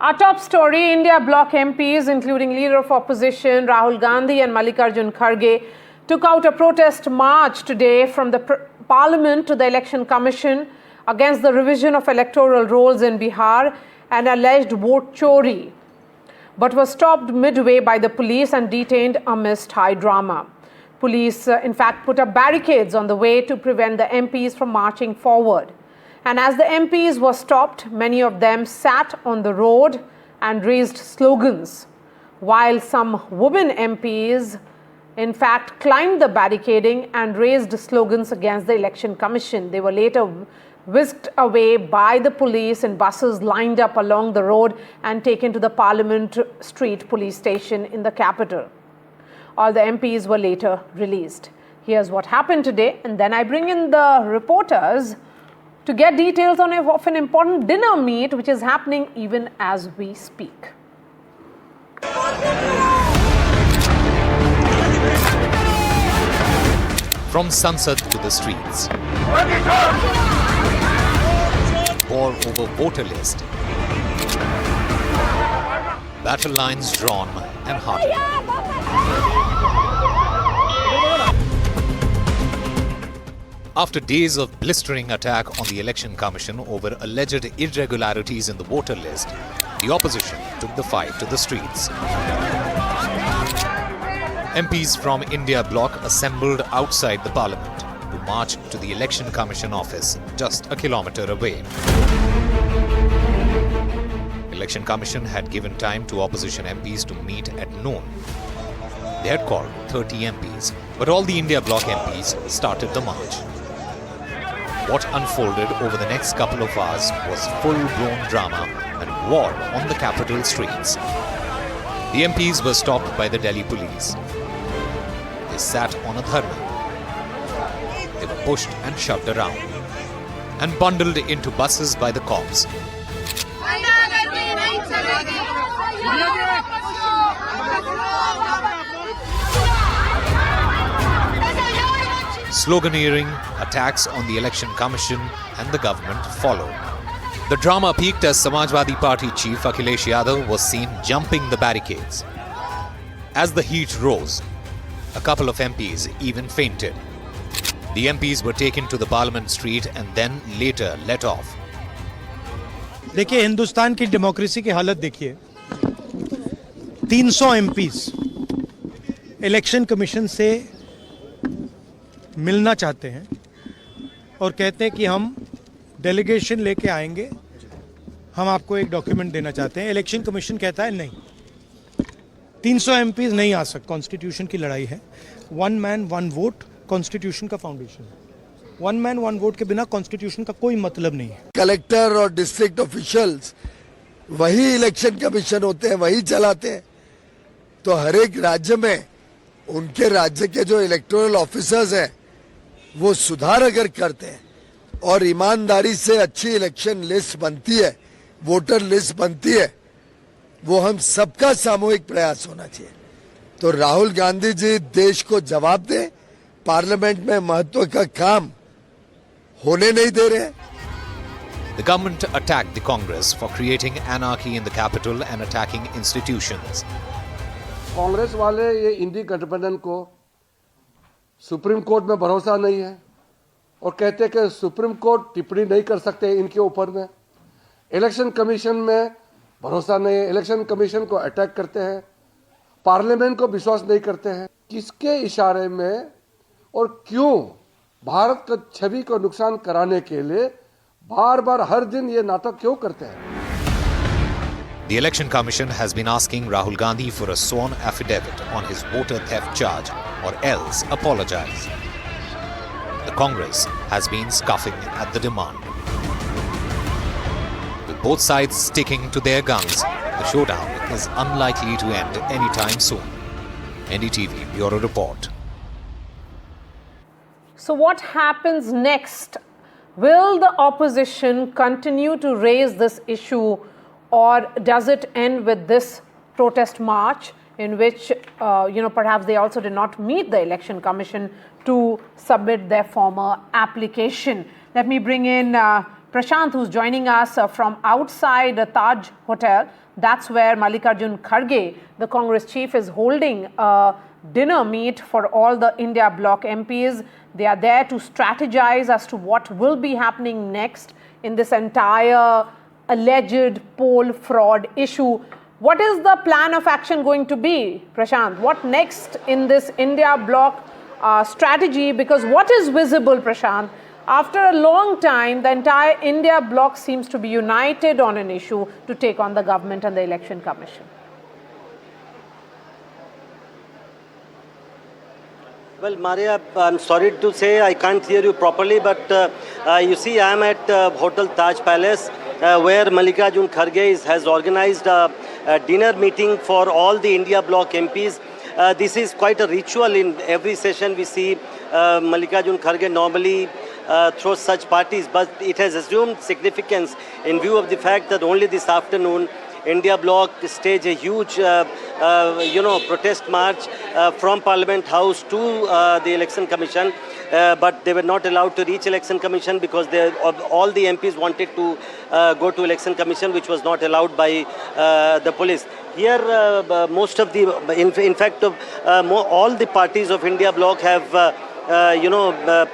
Our top story, India Bloc MPs, including leader of opposition Rahul Gandhi and Mallikarjun Kharge, took out a protest march today from the Parliament to the Election Commission against the revision of electoral rolls in Bihar and alleged vote chori, but was stopped midway by the police and detained amidst high drama. Police, in fact, put up barricades on the way to prevent the MPs from marching forward. And as the MPs were stopped, many of them sat on the road and raised slogans, while some women MPs, in fact, climbed the barricading and raised slogans against the Election Commission. They were later whisked away by the police in buses lined up along the road and taken to the Parliament Street police station in the capital. All the MPs were later released. Here's what happened today, and then I bring in the reporters to get details of an important dinner meet which is happening even as we speak. From Sansad to the streets, war over voter list, battle lines drawn and hardened. After days of blistering attack on the Election Commission over alleged irregularities in the voter list, the opposition took the fight to the streets. MPs from India Bloc assembled outside the Parliament to march to the Election Commission office just a kilometre away. Election Commission had given time to opposition MPs to meet at noon. They had called 30 MPs, but all the India Bloc MPs started the march. What unfolded over the next couple of hours was full-blown drama and war on the capital streets. The MPs were stopped by the Delhi police. They sat on a dharna. They were pushed and shoved around and bundled into buses by the cops. Sloganeering, attacks on the Election Commission and the government followed. The drama peaked as Samajwadi Party chief Akhilesh Yadav was seen jumping the barricades. As the heat rose, a couple of MPs even fainted. The MPs were taken to the Parliament Street and then later let off. देखिए हिंदुस्तान की democracy की हालत देखिए 300 MPs election commission से मिलना चाहते हैं और कहते हैं कि हम डेलीगेशन लेके आएंगे, हम आपको एक डॉक्यूमेंट देना चाहते हैं। इलेक्शन कमीशन कहता है नहीं, 300 एमपीस नहीं आ सकते। कॉन्स्टिट्यूशन की लड़ाई है। One man one vote constitution का फाउंडेशन है। वन मैन वन वोट के बिना कॉन्स्टिट्यूशन का कोई मतलब नहीं है। कलेक्टर और डिस्ट्रिक्ट ऑफिशियल्स वही इलेक्शन कमीशन होते हैं, वही चलाते हैं। तो हर एक राज्य में उनके राज्य के जो इलेक्टोरल ऑफिसर्स हैं वो सुधार अगर करते हैं और ईमानदारी से अच्छी इलेक्शन लिस्ट बनती है, वोटर लिस्ट बनती है, वो हम सबका सामूहिक प्रयास होना चाहिए। तो राहुल गांधी जी देश को जवाब दें, पार्लियामेंट में महत्व का काम होने नहीं दे रहे। The government attacked the Congress for creating anarchy in the capital and attacking institutions. Congress वाले ये इंडी गठबंधन को सुप्रीम कोर्ट में भरोसा नहीं है और कहते हैं कि सुप्रीम कोर्ट टिप्पणी नहीं कर सकते इनके ऊपर में। इलेक्शन कमीशन में भरोसा नहीं है, इलेक्शन कमीशन को अटैक करते हैं, पार्लियामेंट को विश्वास नहीं करते हैं। किसके इशारे में और क्यों भारत की छवि को नुकसान कराने के लिए बार बार हर दिन ये नाटक क्यों करते हैं? The Election Commission has been asking Rahul Gandhi for a sworn affidavit on his voter theft charge or else apologize. The Congress has been scoffing at the demand. With both sides sticking to their guns, the showdown is unlikely to end anytime soon. NDTV Bureau Report. So what happens next? Will the opposition continue to raise this issue, or does it end with this protest march in which, perhaps they also did not meet the Election Commission to submit their former application? Let me bring in Prashant, who's joining us from outside the Taj Hotel. That's where Mallikarjun Kharge, the Congress chief, is holding a dinner meet for all the India Bloc MPs. They are there to strategize as to what will be happening next in this entire alleged poll fraud issue. What is the plan of action going to be, Prashant? What next in this India Bloc strategy? Because what is visible, Prashant, after a long time, the entire India Bloc seems to be united on an issue to take on the government and the Election Commission. Well, Marya, I'm sorry to say I can't hear you properly, but you see, I'm at Hotel Taj Palace, where Mallikarjun Kharge has organized a dinner meeting for all the India Bloc MPs. This is quite a ritual. In every session we see Mallikarjun Kharge normally throw such parties, but it has assumed significance in view of the fact that only this afternoon India Bloc staged a huge protest march from Parliament House to the Election Commission, but they were not allowed to reach Election Commission because all the MPs wanted to go to Election Commission, which was not allowed by the police. Here, most of the, in fact, all the parties of India Bloc have,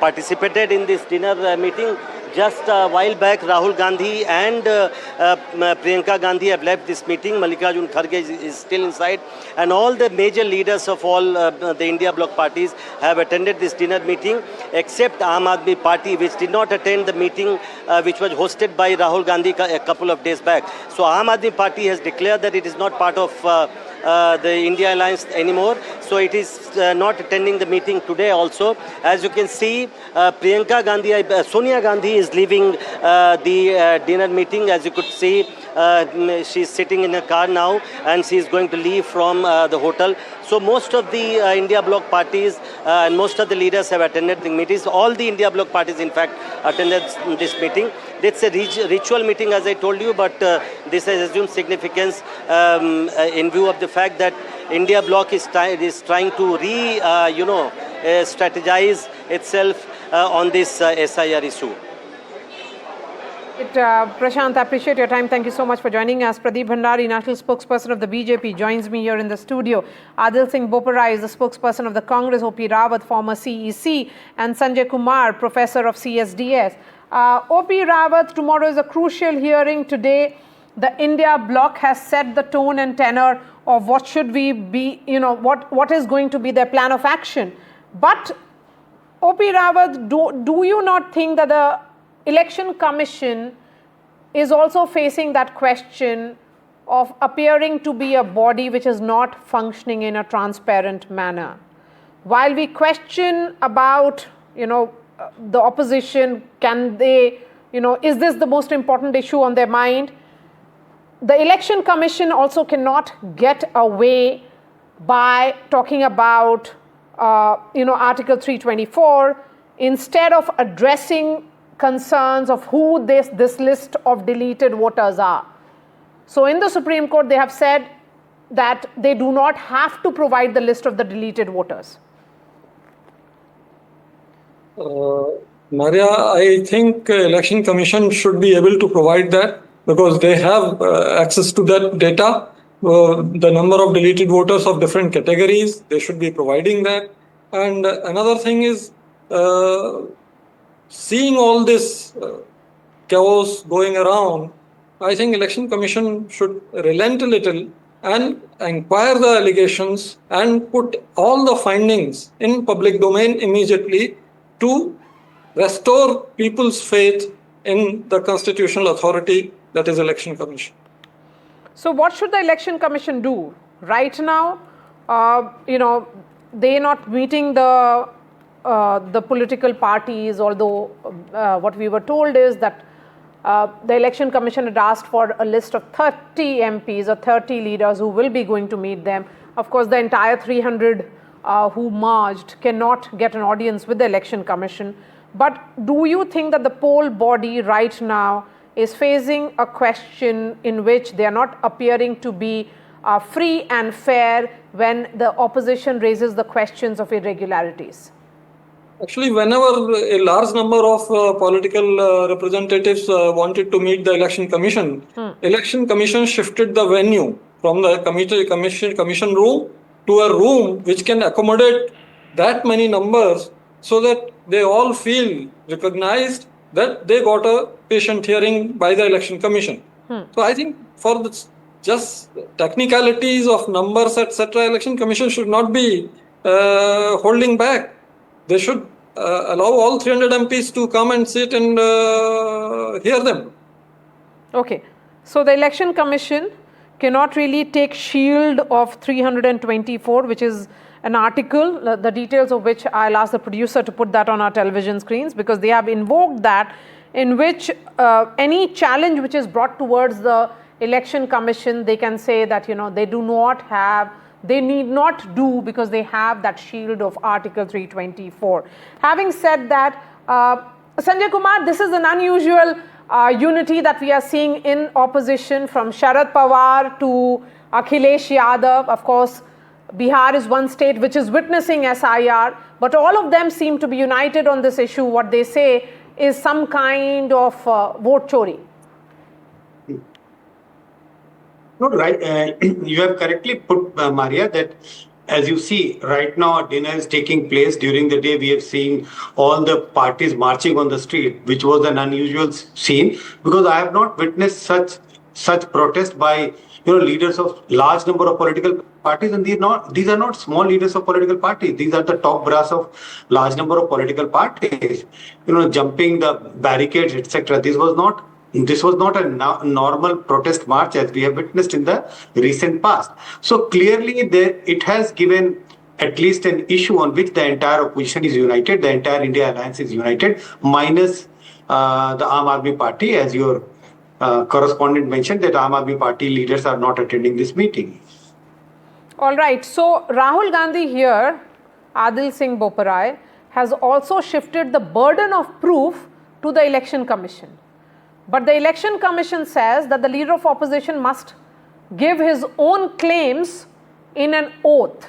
participated in this dinner meeting. Just a while back, Rahul Gandhi and Priyanka Gandhi have left this meeting. Mallikarjun Kharge is still inside. And all the major leaders of all the India Bloc parties have attended this dinner meeting, except Aam Aadmi Party, which did not attend the meeting which was hosted by Rahul Gandhi a couple of days back. So Aam Aadmi Party has declared that it is not part of the India Alliance anymore. So it is not attending the meeting today also. As you can see, Sonia Gandhi is leaving the dinner meeting. As you could see, she's sitting in her car now and she is going to leave from the hotel. So most of the India Bloc parties and most of the leaders have attended the meetings. All the India Bloc parties, in fact, attended this meeting. It's a ritual meeting, as I told you, but this has assumed significance in view of the fact that India Bloc is trying to strategize itself on this SIR issue. Prashant, I appreciate your time. Thank you so much for joining us. Pradeep Bhandari, national spokesperson of the BJP, joins me here in the studio. Adil Singh Bopara is the spokesperson of the Congress, O.P. Rawat, former CEC, and Sanjay Kumar, professor of CSDS. O.P. Rawat, tomorrow is a crucial hearing. Today, the India Bloc has set the tone and tenor of what should we be, what is going to be their plan of action. But, O.P. Rawat, do you not think that the Election Commission is also facing that question of appearing to be a body which is not functioning in a transparent manner? While we question about, the opposition, can they, is this the most important issue on their mind? The Election Commission also cannot get away by talking about, Article 324, instead of addressing concerns of who this list of deleted voters are. So in the Supreme Court, they have said that they do not have to provide the list of the deleted voters. Marya, I think Election Commission should be able to provide that because they have access to that data. The number of deleted voters of different categories, they should be providing that. And another thing is, seeing all this chaos going around, I think Election Commission should relent a little and inquire the allegations and put all the findings in public domain immediately to restore people's faith in the constitutional authority that is Election Commission. So what should the Election Commission do? Right now, they're not meeting the political parties, although what we were told is that the Election Commission had asked for a list of 30 MPs or 30 leaders who will be going to meet them. Of course, the entire 300 who merged cannot get an audience with the Election Commission. But do you think that the poll body right now is facing a question in which they are not appearing to be free and fair when the opposition raises the questions of irregularities? Actually, whenever a large number of political representatives wanted to meet the election commission, election commission shifted the venue from the commission room to a room which can accommodate that many numbers, so that they all feel recognized that they got a patient hearing by the election commission. So I think for the just technicalities of numbers, etc., election commission should not be holding back. They should allow all 300 MPs to come and sit and hear them. Okay. So the election commission cannot really take shield of 324, which is an article, the details of which I'll ask the producer to put that on our television screens, because they have invoked that, in which any challenge which is brought towards the election commission, they can say that, they do not have, they need not do, because they have that shield of Article 324. Having said that, Sanjay Kumar, this is an unusual unity that we are seeing in opposition, from Sharad Pawar to Akhilesh Yadav. Of course, Bihar is one state which is witnessing SIR, but all of them seem to be united on this issue. What they say is some kind of vote chori. No, right. You have correctly put, Marya, that as you see right now, a dinner is taking place. During the day, we have seen all the parties marching on the street, which was an unusual scene, because I have not witnessed such protest by leaders of large number of political parties, and these are not small leaders of political parties. These are the top brass of large number of political parties. Jumping the barricades, etc. This was not a normal protest march as we have witnessed in the recent past. So clearly, it has given at least an issue on which the entire opposition is united, the entire India Alliance is united, minus the Aam Aadmi Party, as your correspondent mentioned, that Aam Aadmi Party leaders are not attending this meeting. All right. So Rahul Gandhi here, Adil Singh Boparai, has also shifted the burden of proof to the election commission. But the election commission says that the leader of opposition must give his own claims in an oath.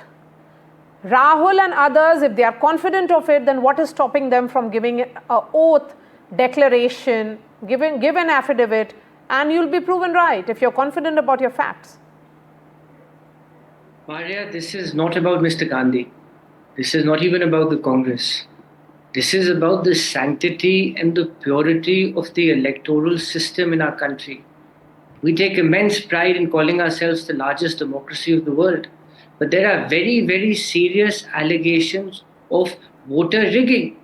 Rahul and others, if they are confident of it, then what is stopping them from giving an oath declaration, give an affidavit, and you'll be proven right if you're confident about your facts? Marya, this is not about Mr. Gandhi. This is not even about the Congress. This is about the sanctity and the purity of the electoral system in our country. We take immense pride in calling ourselves the largest democracy of the world. But there are very, very serious allegations of voter rigging.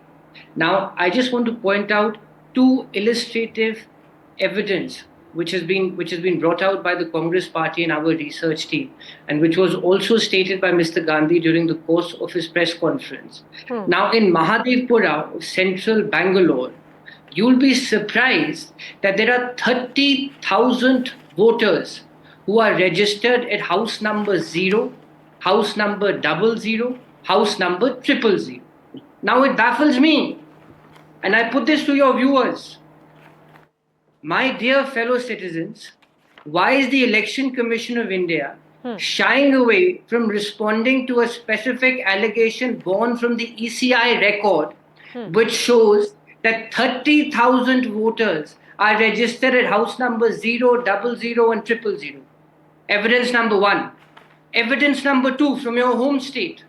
Now, I just want to point out two illustrative evidence which has been brought out by the Congress party and our research team, and which was also stated by Mr. Gandhi during the course of his press conference. Now, in Mahadevpura, central Bangalore, you'll be surprised that there are 30,000 voters who are registered at house number 0, house number 00, house number 000. Now, it baffles me, and I put this to your viewers. My dear fellow citizens, why is the Election Commission of India shying away from responding to a specific allegation born from the ECI record, which shows that 30,000 voters are registered at house number 0, 00 and 000? Evidence number one. Evidence number two, from your home state.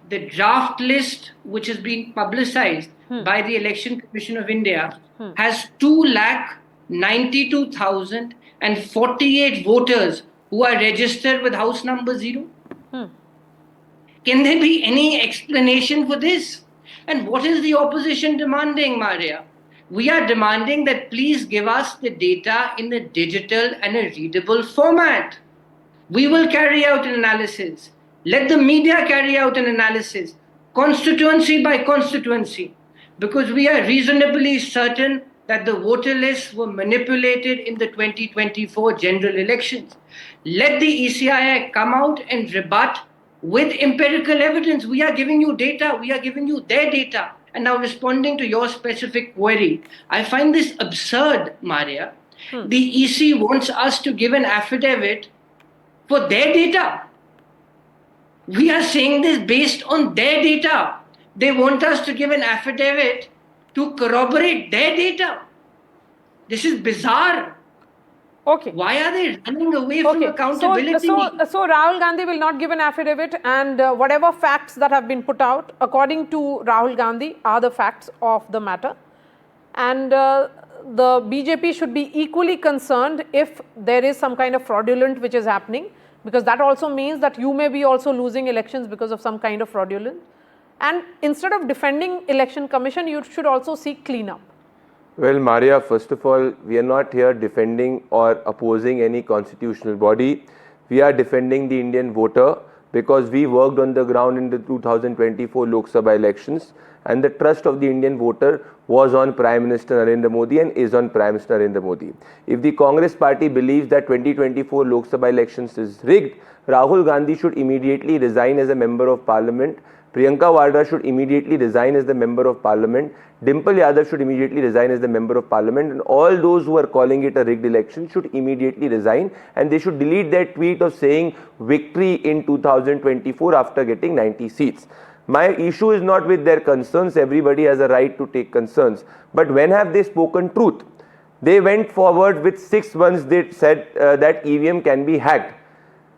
The draft list, which has been publicized by the Election Commission of India, has 292,048 voters who are registered with house number 0. Can there be any explanation for this? And what is the opposition demanding, Marya? We are demanding that please give us the data in a digital and a readable format. We will carry out an analysis. Let the media carry out an analysis, constituency by constituency, because we are reasonably certain that the voter lists were manipulated in the 2024 general elections. Let the ECI come out and rebut with empirical evidence. We are giving you data, we are giving you their data. And now, responding to your specific query, I find this absurd, Marya. The EC wants us to give an affidavit for their data. We are saying this based on their data. They want us to give an affidavit to corroborate their data. This is bizarre. Okay. Why are they running away from accountability? So Rahul Gandhi will not give an affidavit, and whatever facts that have been put out, according to Rahul Gandhi, are the facts of the matter. And the BJP should be equally concerned if there is some kind of fraudulent which is happening, because that also means that you may be also losing elections because of some kind of fraudulent. And instead of defending Election Commission, you should also seek cleanup. Well, Marya, first of all, we are not here defending or opposing any constitutional body. We are defending the Indian voter because we worked on the ground in the 2024 Lok Sabha elections, and the trust of the Indian voter was on Prime Minister Narendra Modi and is on Prime Minister Narendra Modi. If the Congress party believes that 2024 Lok Sabha elections is rigged, Rahul Gandhi should immediately resign as a member of parliament. Priyanka Vadra should immediately resign as the member of parliament. Dimple Yadav should immediately resign as the member of parliament, and all those who are calling it a rigged election should immediately resign, and they should delete their tweet of saying victory in 2024 after getting 90 seats. My issue is not with their concerns. Everybody has a right to take concerns. But when have they spoken truth? They went forward with 6 months. They said that EVM can be hacked.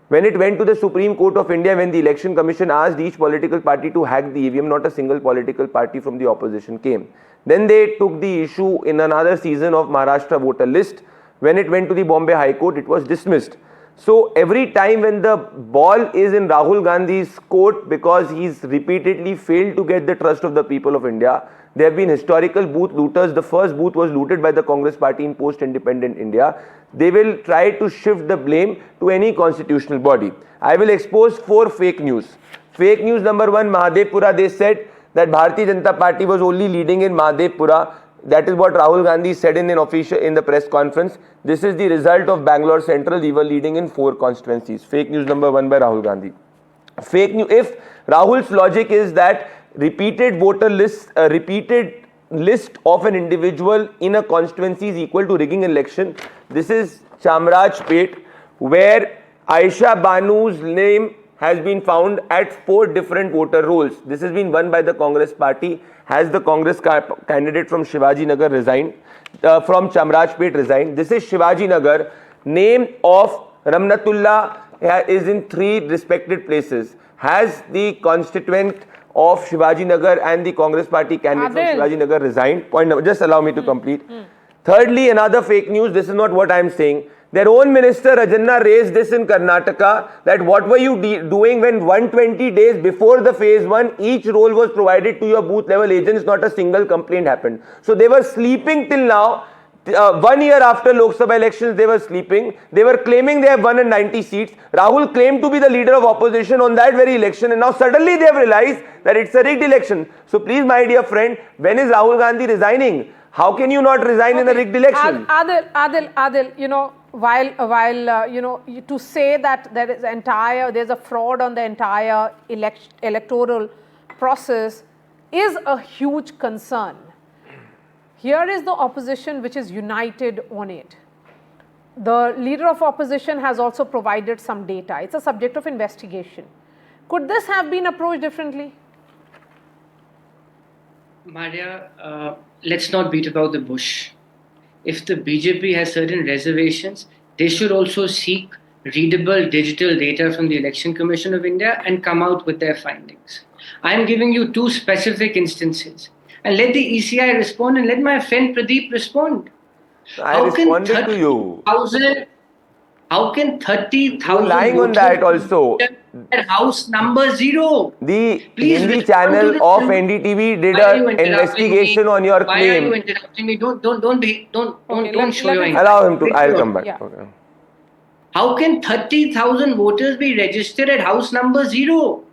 When it went to the Supreme Court of India, when the Election Commission asked each political party to hack the EVM, not a single political party from the opposition came. Then they took the issue in another season of Maharashtra voter list. When it went to the Bombay High Court, it was dismissed. So every time when the ball is in Rahul Gandhi's court, because he's repeatedly failed to get the trust of the people of India, there have been historical booth looters. The first booth was looted by the Congress party in post-independent India. They will try to shift the blame to any constitutional body. I will expose 4 fake news. Fake news number 1, Mahadevpura, they said that Bharatiya Janata Party was only leading in Mahadevpura. That is what Rahul Gandhi said in the press conference. This is the result of Bangalore Central. We were leading in 4 constituencies. Fake news number 1 by Rahul Gandhi. Fake news. If Rahul's logic is that repeated voter lists, repeated list of an individual in a constituency is equal to rigging an election, this is Chamrajpet, where Aisha Banu's name has been found at 4 different voter rolls. This has been won by the Congress party. Has the Congress candidate from Shivaji Nagar resigned, from Chamrajpet resigned. This is Shivaji Nagar. Name of Ramnatullah is in 3 respected places. Has the constituent of Shivaji Nagar and the Congress party candidate from Shivaji Nagar resigned? Point number, just allow me to complete. Thirdly, another fake news. This is not what I am saying. Their own minister Rajanna raised this in Karnataka, that what were you doing when 120 days before the phase 1 each role was provided to your booth level agents, not a single complaint happened. So they were sleeping till now. 1 year after Lok Sabha elections, they were sleeping. They were claiming they have won 90 seats. Rahul claimed to be the leader of opposition on that very election, and now suddenly they have realized that it's a rigged election. So please, my dear friend, when is Rahul Gandhi resigning? How can you not resign in a rigged election? Adil, you know, while you know, to say that there's a fraud on the entire electoral process is a huge concern. Here is the opposition which is united on it. The leader of opposition has also provided some data. It's a subject of investigation. Could this have been approached differently? Marya, let's not beat about the bush. If the BJP has certain reservations, they should also seek readable digital data from the Election Commission of India and come out with their findings. I am giving you 2 specific instances. And let the ECI respond, and let my friend Pradeep respond. I responded to you. How can 30,000 You're lying on that also. At house number 0? The Hindi channel of NDTV did an investigation on your claim. Why are you interrupting me? Don't show your interest. Allow him to. I'll come back. Yeah. Okay. How can 30,000 voters be registered at house number 0?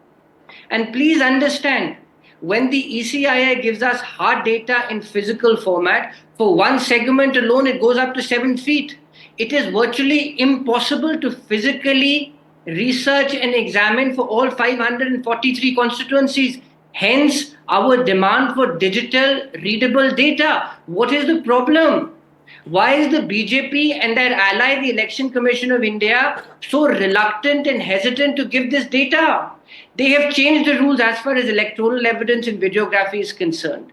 And please understand, when the ECII gives us hard data in physical format, for one segment alone, it goes up to 7 feet. It is virtually impossible to physically research and examine for all 543 constituencies. Hence, our demand for digital readable data. What is the problem? Why is the BJP and their ally, the Election Commission of India, so reluctant and hesitant to give this data? They have changed the rules as far as electoral evidence and videography is concerned.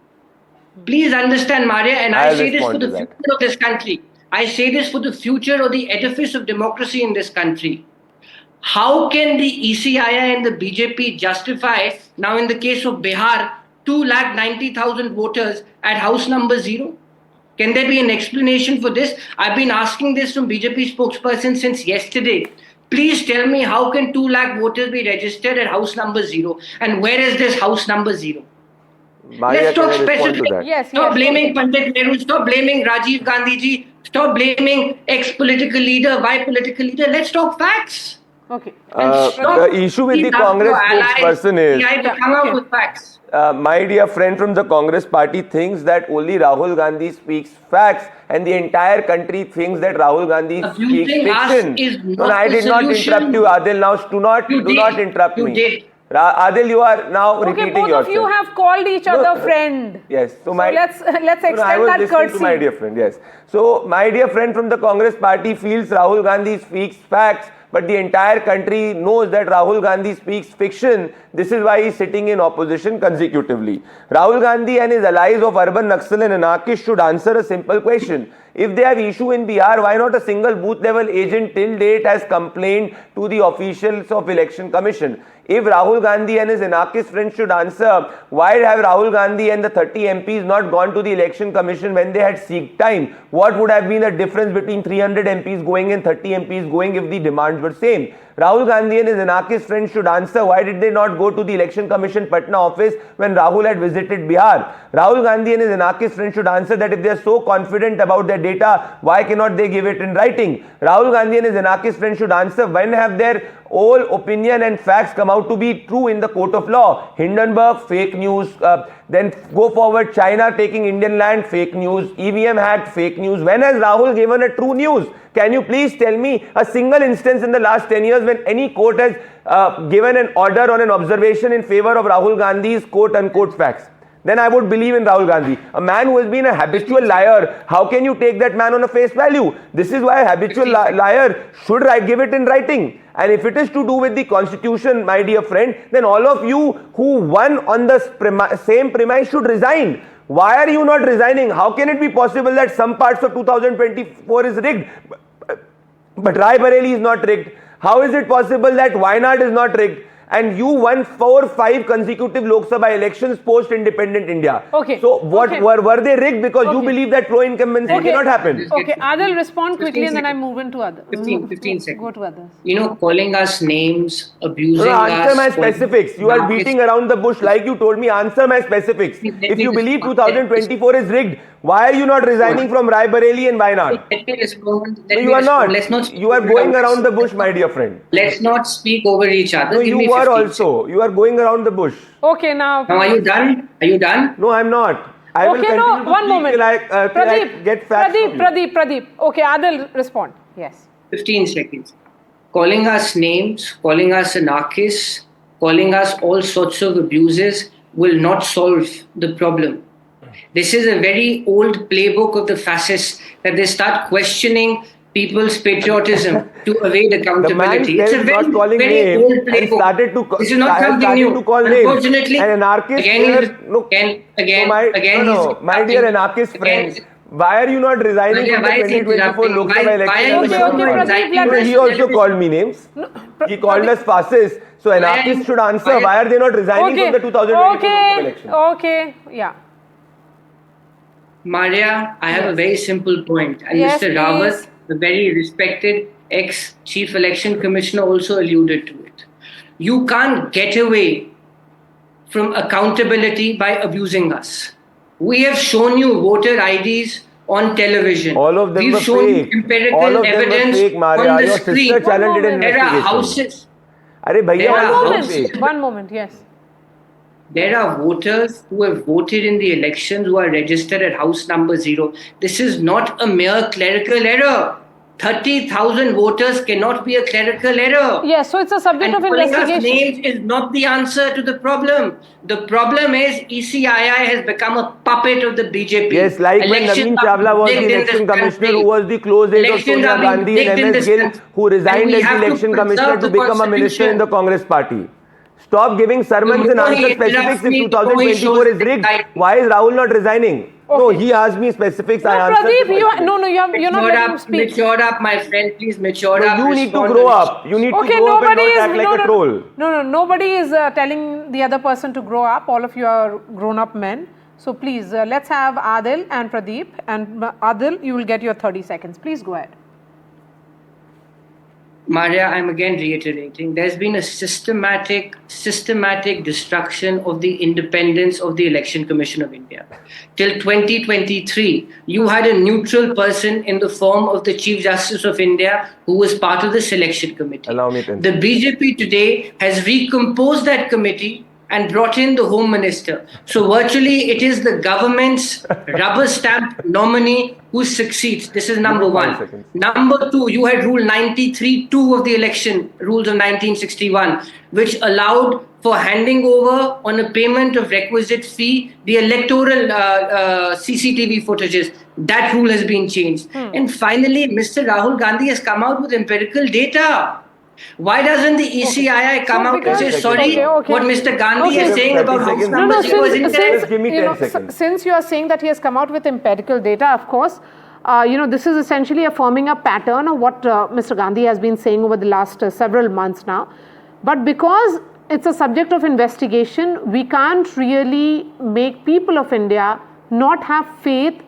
Please understand, Marya, and I I'll say this for respond to the that. future of this country. I say this for the future of the edifice of democracy in this country. How can the ECII and the BJP justify, now in the case of Bihar, 290,000 voters at house number 0? Can there be an explanation for this? I've been asking this from BJP spokesperson since yesterday. Please tell me, how can 2 lakh voters be registered at house number 0? And where is this house number 0? Marya, Let's can talk I respond to specific. that? Yes, Stop yes, blaming okay. Pandit Nehru. Stop blaming Rajiv Gandhi ji. Stop blaming ex-political leader, Y political leader. Let's talk facts. Okay. The issue with the Congress spokesperson is, come out with facts. my dear friend from the Congress party thinks that only Rahul Gandhi speaks facts and the entire country thinks that Rahul Gandhi speaks Abusing us fiction. is No, not I the did not solution. interrupt you, Adil. Now do not interrupt You me. did. Adil, you are now Okay, repeating both yourself. of you have called each other friend. Yes. So let's extend I was that listening courtesy. to my dear friend. Yes. So my dear friend from the Congress party feels Rahul Gandhi speaks facts, but the entire country knows that Rahul Gandhi speaks fiction. This is why he is sitting in opposition consecutively. Rahul Gandhi and his allies of urban Naxal and anarchists should answer a simple question. If they have issue in Bihar, why not a single booth level agent till date has complained to the officials of Election Commission? If Rahul Gandhi and his anarchist friends should answer, why have Rahul Gandhi and the 30 MPs not gone to the Election Commission when they had seeked time? What would have been the difference between 300 MPs going and 30 MPs going if the demands were same? Rahul Gandhi and his anarchist friends should answer, why did they not go to the Election Commission Patna office when Rahul had visited Bihar? Rahul Gandhi and his anarchist friends should answer that if they are so confident about their data, why cannot they give it in writing? Rahul Gandhi and his anarchist friends should answer, when have their all opinion and facts come out to be true in the court of law? Hindenburg, fake news. Then go forward, China taking Indian land, fake news. EVM hack, fake news. When has Rahul given a true news? Can you please tell me a single instance in the last 10 years when any court has given an order on an observation in favor of Rahul Gandhi's quote unquote facts? Then I would believe in Rahul Gandhi. A man who has been a habitual liar, how can you take that man on a face value? This is why a habitual liar should give it in writing. And if it is to do with the constitution, my dear friend, then all of you who won on the same premise should resign. Why are you not resigning? How can it be possible that some parts of 2024 is rigged, but Rai Bareli is not rigged? How is it possible that Wayanad is not rigged? And you won 4 or 5 consecutive Lok Sabha elections post-independent India. Okay. So what were they rigged because you believe that pro-incumbency cannot happen? Okay, Adil, respond quickly and then I move into others. 15 seconds. Go to others. Calling us names, abusing us. Answer my specifics. You are beating around the bush like you told me. Answer my specifics. If you believe 2024 is rigged, why are you not resigning from Rai Bareli and Wayanad? Let me respond. No, you are not. You are going around the bush, my dear friend. Let's not speak over each other. No, you are also. You are going around the bush. Okay, now. Now, are you done? Are you done? No, I'm not. I will continue to one speak moment. till I get facts from you. Pradeep. Okay, Adil, respond. Yes. 15 seconds. Calling us names, calling us anarchists, calling us all sorts of abuses will not solve the problem. This is a very old playbook of the fascists that they start questioning people's patriotism to evade accountability. The man it's a very, calling very names old playbook. and started to this is not something new. To call Unfortunately, names. An anarchist my dear anarchist friends, why are you not resigning from the 2024 Lok Sabha election? He also called me names. He called us fascists. So anarchists should answer, why are they not resigning from the 2024 election? Okay, yeah. Marya, I have a very simple point. And yes, Mr. Rawat, the very respected ex-Chief Election Commissioner, also alluded to it. You can't get away from accountability by abusing us. We have shown you voter IDs on television. All of them We've were shown fake. you empirical All of them evidence were fake, Marya. on the Your screen. sister challenged an There are investigation. houses. One moment, yes. There are voters who have voted in the elections who are registered at house number 0. This is not a mere clerical error. 30,000 voters cannot be a clerical error. Yes, so it's a subject of investigation. Names is not the answer to the problem. The problem is ECII has become a puppet of the BJP. Yes, like when Naveen Chawla was the election commissioner who was the close aide of Sonia Gandhi and MS Gill who resigned as the election commissioner to become a minister in the Congress party. Stop giving sermons and Before he answer specifics. interrupts If me, before he 2024 is shows rigged, the why is Rahul not resigning? No, he asked me specifics. No, I answered. Pradeep, the specifics. you're not letting him speak. Mature up, my friend. Please mature No, up. you need to respond grow the up. You need to Okay, grow up and nobody not is act like a troll. No, nobody is telling the other person to grow up. All of you are grown-up men. So please, let's have Adil and Pradeep. And Adil, you will get your 30 seconds. Please go ahead. Marya, I'm again reiterating, there's been a systematic destruction of the independence of the Election Commission of India. Till 2023, you had a neutral person in the form of the Chief Justice of India who was part of the selection committee. Allow me 10 The BJP today has recomposed that committee and brought in the Home Minister. So virtually it is the government's rubber stamp nominee who succeeds. This is number one. seconds. Number two, you had Rule 93(2) of the election rules of 1961, which allowed for handing over on a payment of requisite fee the electoral CCTV footages. That rule has been changed. And finally, Mr. Rahul Gandhi has come out with empirical data. Why doesn't the ECII come out and say, sorry, what Mr. Gandhi is saying about house numbers was incorrect? Give me 10 seconds. Since you are saying that he has come out with empirical data, of course, this is essentially affirming a pattern of what Mr. Gandhi has been saying over the last several months now. But because it's a subject of investigation, we can't really make people of India not have faith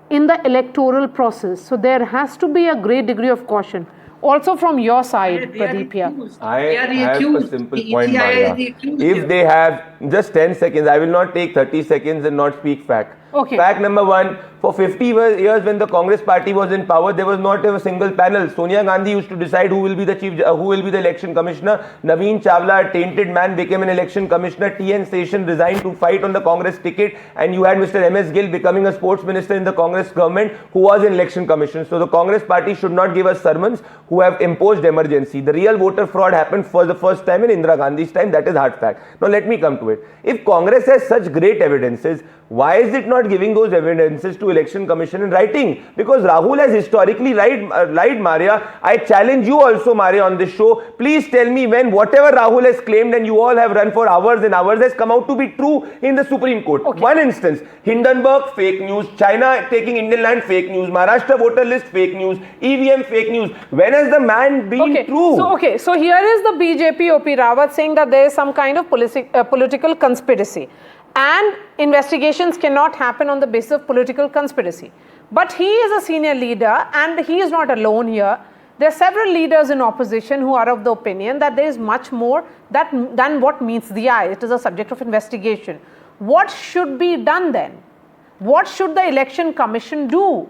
in the electoral process. So there has to be a great degree of caution. Also from your side, Pradeep here. I have a simple point, Marya. If they have just 10 seconds, I will not take 30 seconds and not speak fact. Okay. Fact number one, for 50 years when the Congress party was in power, there was not a single panel. Sonia Gandhi used to decide who will be the election commissioner. Naveen Chawla, a tainted man, became an election commissioner. T.N. Seshan resigned to fight on the Congress ticket, and you had Mr. M.S. Gill becoming a sports minister in the Congress government who was an election commissioner. So the Congress party should not give us sermons who have imposed emergency. The real voter fraud happened for the first time in Indira Gandhi's time. That is hard fact. Now let me come to it. If Congress has such great evidences, why is it not giving those evidences to election commission in writing? Because Rahul has historically lied, Marya. I challenge you also, Marya, on this show. Please tell me when whatever Rahul has claimed and you all have run for hours and hours has come out to be true in the Supreme Court. Okay. One instance, Hindenburg, fake news. China taking Indian land, fake news. Maharashtra voter list, fake news. EVM, fake news. When has the man been true? So here is the BJP OP Rawat saying that there is some kind of political conspiracy. And investigations cannot happen on the basis of political conspiracy. But he is a senior leader and he is not alone here. There are several leaders in opposition who are of the opinion that there is much more than what meets the eye. It is a subject of investigation. What should be done then? What should the Election Commission do?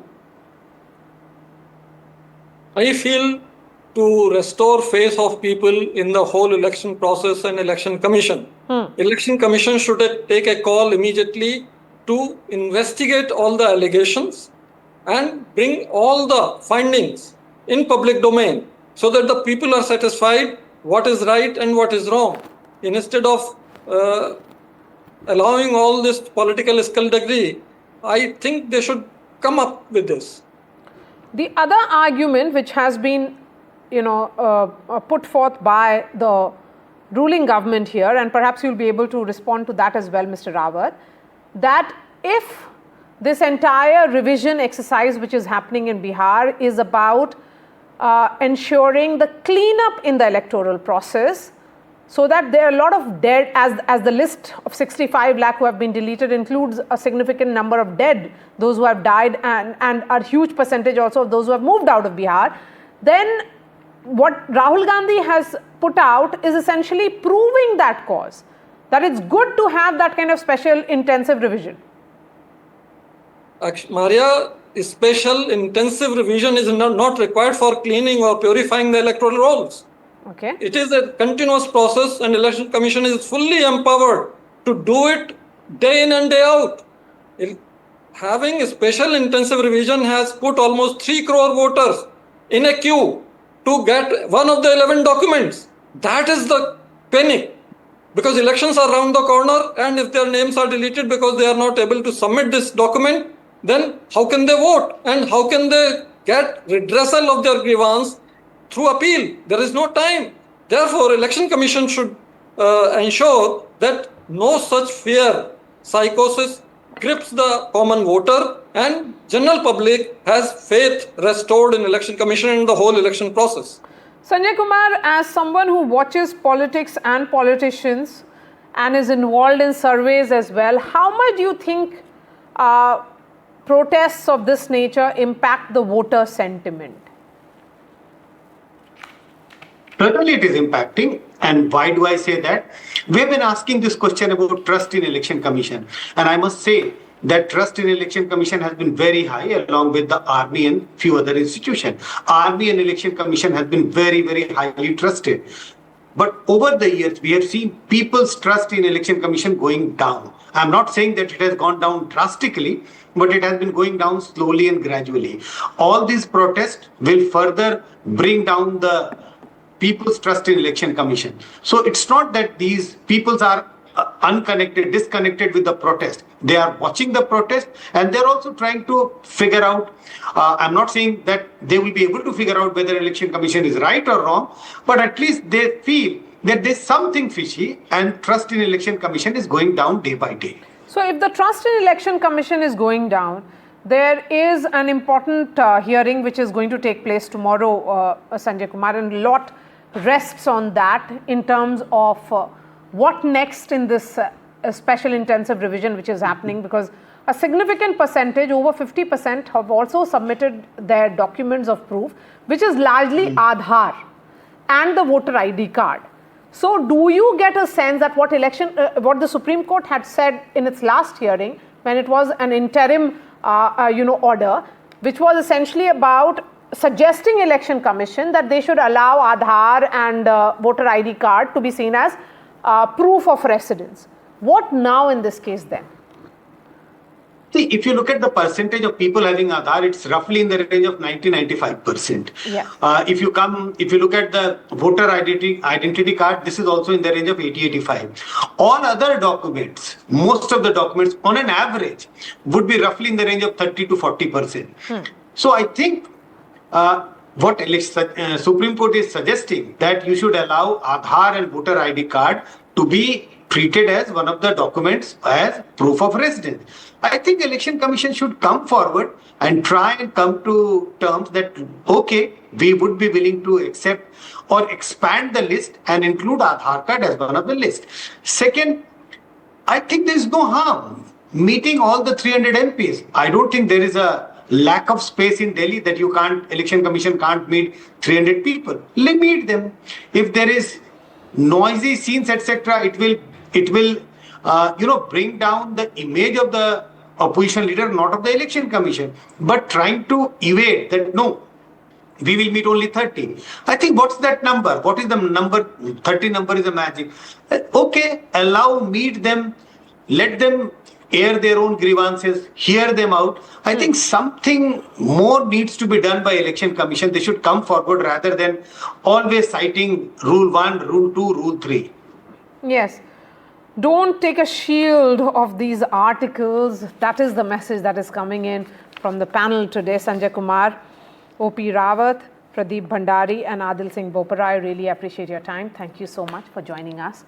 I feel to restore faith of people in the whole election process and election commission. Election commission should take a call immediately to investigate all the allegations and bring all the findings in public domain so that the people are satisfied what is right and what is wrong. Instead of allowing all this political skullduggery, I think they should come up with this. The other argument which has been put forth by the ruling government here, and perhaps you'll be able to respond to that as well, Mr. Rawat, that if this entire revision exercise which is happening in Bihar is about ensuring the cleanup in the electoral process, so that there are a lot of dead, as the list of 65 lakh who have been deleted includes a significant number of dead, those who have died, and a huge percentage also of those who have moved out of Bihar, then what Rahul Gandhi has put out is essentially proving that cause, that it's good to have that kind of special intensive revision. Marya, special intensive revision is not required for cleaning or purifying the electoral rolls. Okay. It is a continuous process and Election Commission is fully empowered to do it day in and day out. Having a special intensive revision has put almost 3 crore voters in a queue to get one of the 11 documents. That is the panic, because elections are around the corner, and if their names are deleted because they are not able to submit this document, then how can they vote and how can they get redressal of their grievance through appeal? There is no time. Therefore, Election Commission should ensure that no such fear, psychosis grips the common voter and general public has faith restored in election commission and the whole election process. Sanjay Kumar, as someone who watches politics and politicians and is involved in surveys as well, how much do you think protests of this nature impact the voter sentiment? Certainly it is impacting. And why do I say that? We have been asking this question about trust in election commission. And I must say that trust in election commission has been very high along with the army and few other institutions. Army and election commission has been very, very highly trusted. But over the years, we have seen people's trust in election commission going down. I'm not saying that it has gone down drastically, but it has been going down slowly and gradually. All these protests will further bring down the people's trust in election commission. So it's not that these peoples are unconnected, disconnected with the protest. They are watching the protest and they're also trying to figure out, I'm not saying that they will be able to figure out whether election commission is right or wrong, but at least they feel that there's something fishy and trust in election commission is going down day by day. So if the trust in election commission is going down, there is an important hearing which is going to take place tomorrow, Sanjay Kumar, and a lot rests on that in terms of what next in this special intensive revision which is happening, because a significant percentage, over 50%, have also submitted their documents of proof, which is largely Aadhaar and the voter ID card. So do you get a sense that what the Supreme Court had said in its last hearing, when it was an interim order, which was essentially about suggesting election commission that they should allow Aadhaar and voter ID card to be seen as proof of residence. What now in this case then? See, if you look at the percentage of people having Aadhaar, it's roughly in the range of 90-95%. Yeah. If you look at the voter identity card, this is also in the range of 80-85. All other documents, most of the documents on an average would be roughly in the range of 30-40%. So I think what Supreme Court is suggesting, that you should allow Aadhaar and voter ID card to be treated as one of the documents as proof of residence. I think Election Commission should come forward and try and come to terms that, okay, we would be willing to accept or expand the list and include Aadhaar card as one of the list. Second, I think there is no harm meeting all the 300 MPs. I don't think there is a lack of space in Delhi that Election Commission can't meet 300 people. Limit them. If there is noisy scenes, etc., it will bring down the image of the opposition leader, not of the Election Commission, but trying to evade that, no, we will meet only 30. I think what's that number? What is the number? 30 number is a magic. Okay, meet them, let them air their own grievances, hear them out. I think something more needs to be done by Election Commission. They should come forward rather than always citing Rule 1, Rule 2, Rule 3. Yes. Don't take a shield of these articles. That is the message that is coming in from the panel today. Sanjay Kumar, O.P. Rawat, Pradeep Bhandari and Adil Singh Bopara. I really appreciate your time. Thank you so much for joining us.